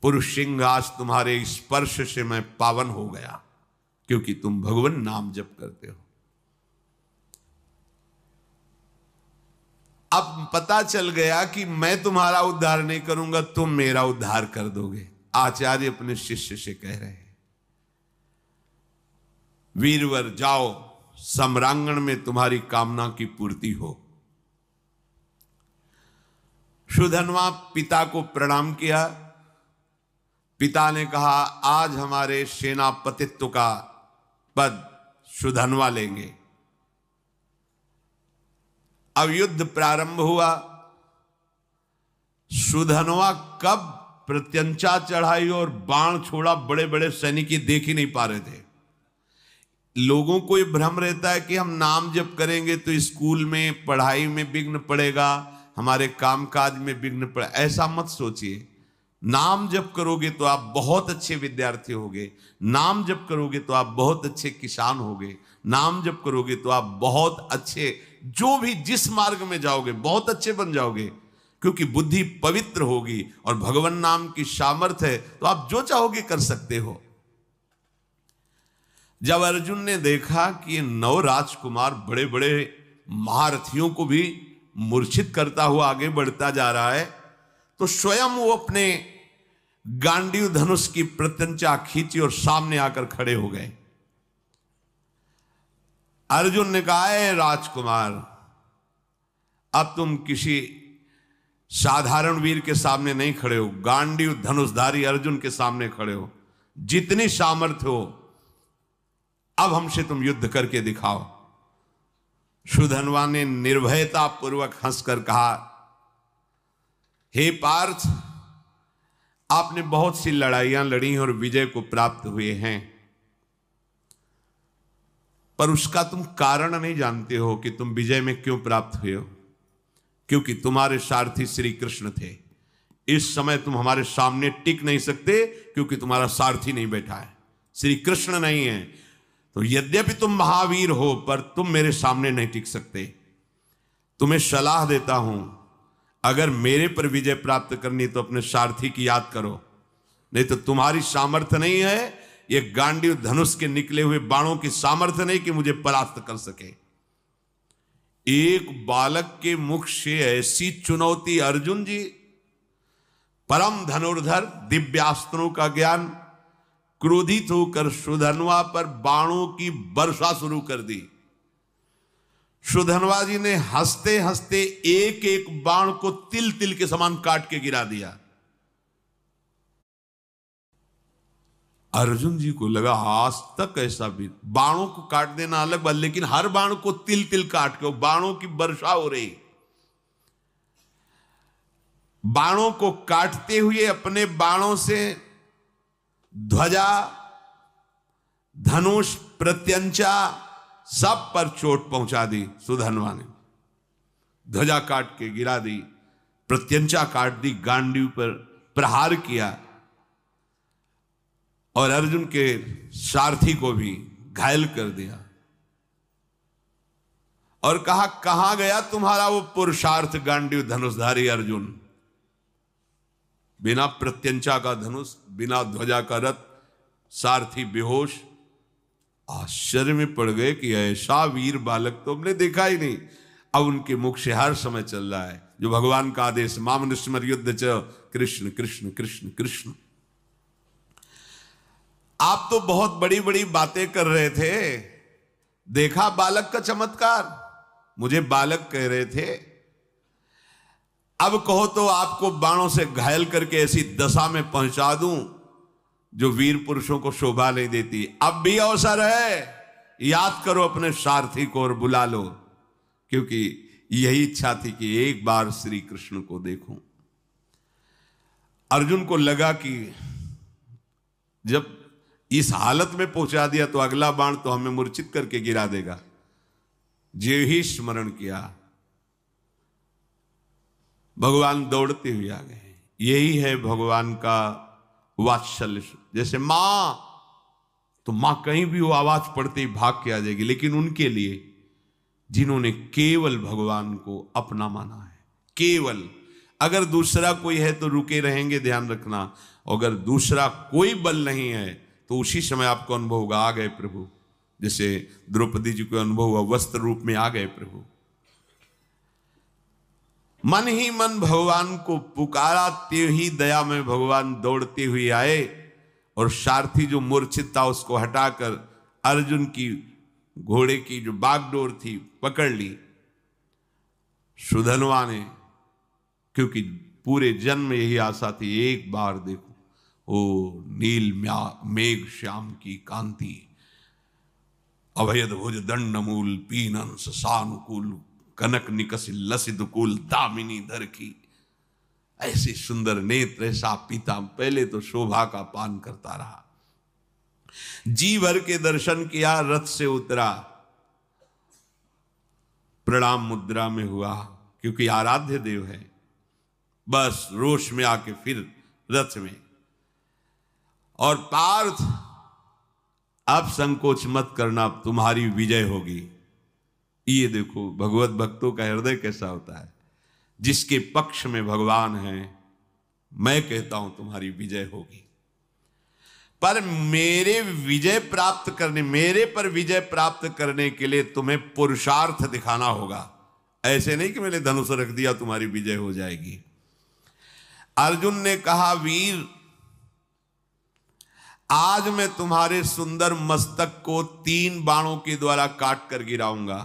पुरुष सिंह आज तुम्हारे स्पर्श से मैं पावन हो गया, क्योंकि तुम भगवान नाम जप करते हो। अब पता चल गया कि मैं तुम्हारा उद्धार नहीं करूंगा, तुम मेरा उद्धार कर दोगे। आचार्य अपने शिष्य से कह रहे हैं, वीरवर जाओ, सम्रांगण में तुम्हारी कामना की पूर्ति हो। सुधन्वा पिता को प्रणाम किया। पिता ने कहा, आज हमारे सेनापतित्व का पद सुधन्वा लेंगे। अब युद्ध प्रारंभ हुआ। सुधन्वा कब प्रत्यंचा चढ़ाई और बाण छोड़ा, बड़े बड़े सैनिक देख ही नहीं पा रहे थे। लोगों को ये भ्रम रहता है कि हम नाम जप करेंगे तो स्कूल में पढ़ाई में विघ्न पड़ेगा, हमारे कामकाज में विघ्न पड़े। ऐसा मत सोचिए। नाम जप करोगे तो आप बहुत अच्छे विद्यार्थी होगे, नाम जप करोगे तो आप बहुत अच्छे किसान होगे, नाम जप करोगे तो आप बहुत अच्छे, जो भी जिस मार्ग में जाओगे बहुत अच्छे बन जाओगे, क्योंकि बुद्धि पवित्र होगी और भगवान नाम की सामर्थ्य है, तो आप जो चाहोगे कर सकते हो। जब अर्जुन ने देखा कि ये 9 राजकुमार बड़े बड़े महारथियों को भी मूर्छित करता हुआ आगे बढ़ता जा रहा है, तो स्वयं वो अपने गांडीव धनुष की प्रत्यंचा खींची और सामने आकर खड़े हो गए। अर्जुन ने कहा, है राजकुमार, अब तुम किसी साधारण वीर के सामने नहीं खड़े हो, गांडीव धनुषधारी अर्जुन के सामने खड़े हो। जितनी सामर्थ्य हो अब हमसे तुम युद्ध करके दिखाओ। सुधन्वा ने निर्भयता पूर्वक हंसकर कहा, हे पार्थ, आपने बहुत सी लड़ाइयां लड़ी और विजय को प्राप्त हुए हैं, पर उसका तुम कारण नहीं जानते हो कि तुम विजय में क्यों प्राप्त हुए हो। क्योंकि तुम्हारे सारथी श्री कृष्ण थे। इस समय तुम हमारे सामने टिक नहीं सकते, क्योंकि तुम्हारा सारथी नहीं बैठा है, श्री कृष्ण नहीं है। तो यद्यपि तुम महावीर हो, पर तुम मेरे सामने नहीं टिक सकते। तुम्हें सलाह देता हूं, अगर मेरे पर विजय प्राप्त करनी तो अपने सारथी की याद करो, नहीं तो तुम्हारी सामर्थ्य नहीं है, ये गांडीव धनुष के निकले हुए बाणों की सामर्थ्य नहीं कि मुझे परास्त कर सके। एक बालक के मुख से ऐसी चुनौती, अर्जुन जी परम धनुर्धर, दिव्यास्त्रों का ज्ञान, क्रोधित होकर सुधन्वा पर बाणों की वर्षा शुरू कर दी। सुधन्वा जी ने हंसते हंसते एक एक बाण को तिल तिल के समान काट के गिरा दिया। अर्जुन जी को लगा, आज तक ऐसा भी, बाणों को काट देना अलग बात, लेकिन हर बाण को तिल तिल काट के बाणों की वर्षा हो रही। बाणों को काटते हुए अपने बाणों से ध्वजा, धनुष, प्रत्यंचा सब पर चोट पहुंचा दी। सुधन्वा ने ध्वजा काट के गिरा दी, प्रत्यंचा काट दी, गांडीव पर प्रहार किया और अर्जुन के सारथी को भी घायल कर दिया और कहा, कहां गया तुम्हारा वो पुरुषार्थ गांडीव धनुषधारी अर्जुन। बिना प्रत्यंचा का धनुष, बिना ध्वजा का रथ, सारथी बेहोश। आश्चर्य में पड़ गए कि ऐसा वीर बालक तो हमने देखा ही नहीं। अब उनके मुख से हर समय चल रहा है जो भगवान का आदेश, मामनुस्मर युद्ध च कृष्ण कृष्ण कृष्ण कृष्ण। आप तो बहुत बड़ी बड़ी बातें कर रहे थे, देखा बालक का चमत्कार, मुझे बालक कह रहे थे, अब कहो तो आपको बाणों से घायल करके ऐसी दशा में पहुंचा दूं जो वीर पुरुषों को शोभा नहीं देती। अब भी अवसर है, याद करो अपने सारथी को और बुला लो, क्योंकि यही इच्छा थी कि एक बार श्री कृष्ण को देखूं। अर्जुन को लगा कि जब इस हालत में पहुंचा दिया तो अगला बाण तो हमें मूर्छित करके गिरा देगा। जे ही स्मरण किया, भगवान दौड़ते हुए आ गए। यही है भगवान का वात्सल्य। जैसे मां, तो मां कहीं भी वो आवाज पड़ते ही भाग के आ जाएगी, लेकिन उनके लिए जिन्होंने केवल भगवान को अपना माना है, केवल अगर दूसरा कोई है तो रुके रहेंगे, ध्यान रखना। अगर दूसरा कोई बल नहीं है तो उसी समय आपको अनुभव होगा, आ गए प्रभु। जैसे द्रौपदी जी को अनुभव हुआ, वस्त्र रूप में आ गए प्रभु। मन ही मन भगवान को पुकारा, ते ही दया में भगवान दौड़ते हुए आए और सारथी जो मूर्छित था उसको हटाकर अर्जुन की घोड़े की जो बागडोर थी पकड़ ली सुधनवा ने, क्योंकि पूरे जन्म में यही आशा थी, एक बार देखो ओ नील मेघ श्याम की कांति, अभयद भुज दंड मूल पीनंस सानुकूल, कनक निकस लसित कुल दामिनी धर की। ऐसे सुंदर नेत्र, ऐसा पीता, पहले तो शोभा का पान करता रहा, जी भर के दर्शन किया, रथ से उतरा, प्रणाम मुद्रा में हुआ, क्योंकि आराध्य देव है। बस रोष में आके फिर रथ में, और पार्थ अब संकोच मत करना, अब तुम्हारी विजय होगी। ये देखो भगवत भक्तों का हृदय कैसा होता है, जिसके पक्ष में भगवान है, मैं कहता हूं तुम्हारी विजय होगी। पर मेरे पर विजय प्राप्त करने के लिए तुम्हें पुरुषार्थ दिखाना होगा। ऐसे नहीं कि मैंने धनुष रख दिया तुम्हारी विजय हो जाएगी। अर्जुन ने कहा, वीर आज मैं तुम्हारे सुंदर मस्तक को 3 बाणों के द्वारा काट कर गिराऊंगा।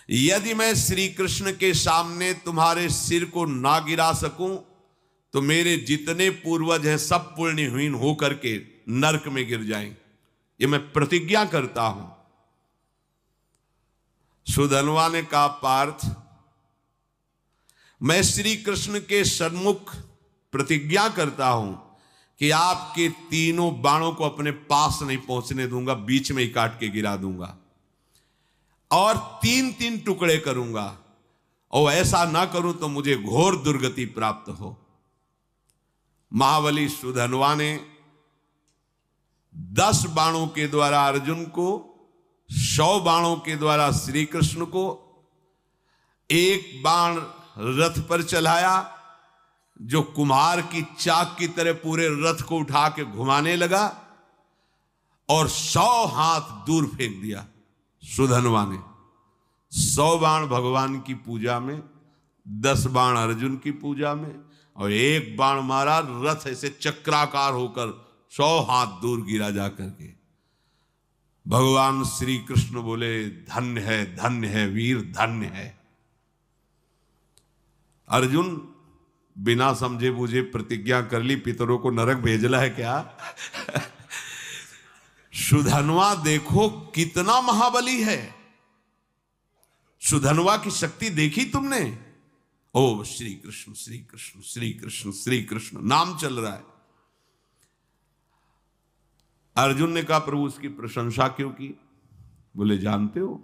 यदि मैं श्री कृष्ण के सामने तुम्हारे सिर को ना गिरा सकूं तो मेरे जितने पूर्वज हैं सब पुण्यहीन होकर के नरक में गिर जाएं। ये मैं प्रतिज्ञा करता हूं। सुधनवा ने कहा, पार्थ मैं श्री कृष्ण के सन्मुख प्रतिज्ञा करता हूं कि आपके तीनों बाणों को अपने पास नहीं पहुंचने दूंगा, बीच में ही काट के गिरा दूंगा और 3-3 टुकड़े करूंगा, और ऐसा ना करूं तो मुझे घोर दुर्गति प्राप्त हो। महाबली सुधनवा ने 10 बाणों के द्वारा अर्जुन को, 100 बाणों के द्वारा श्री कृष्ण को, 1 बाण रथ पर चलाया जो कुम्हार की चाक की तरह पूरे रथ को उठा के घुमाने लगा, और 100 हाथ दूर फेंक दिया सुधनवा ने। 100 बाण भगवान की पूजा में, 10 बाण अर्जुन की पूजा में, और 1 बाण मारा, रथ ऐसे चक्राकार होकर 100 हाथ दूर गिरा जाकर के। भगवान श्री कृष्ण बोले, धन्य है वीर, धन्य है। अर्जुन बिना समझे बूझे प्रतिज्ञा कर ली, पितरों को नरक भेजला है क्या? सुधनवा देखो कितना महाबली है। सुधनवा की शक्ति देखी तुमने? ओ श्री कृष्ण श्री कृष्ण श्री कृष्ण श्री कृष्ण नाम चल रहा है। अर्जुन ने कहा, प्रभु उसकी प्रशंसा क्यों की? बोले, जानते हो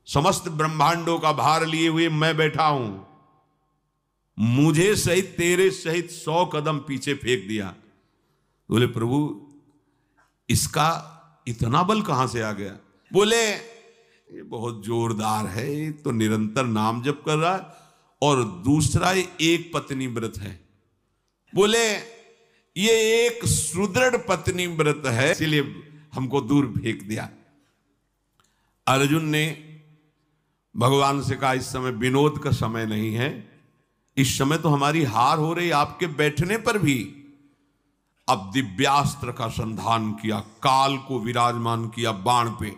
समस्त ब्रह्मांडों का भार लिए हुए मैं बैठा हूं, मुझे सहित तेरे सहित 100 कदम पीछे फेंक दिया। बोले, प्रभु इसका इतना बल कहां से आ गया? बोले, ये बहुत जोरदार है, तो निरंतर नाम जप कर रहा है, और दूसरा एक पत्नी व्रत है। बोले, ये एक सुदृढ़ पत्नी व्रत है, इसलिए हमको दूर फेंक दिया। अर्जुन ने भगवान से कहा, इस समय विनोद का समय नहीं है, इस समय तो हमारी हार हो रही, आपके बैठने पर भी। अब दिव्यास्त्र का संधान किया, काल को विराजमान किया बाण पे,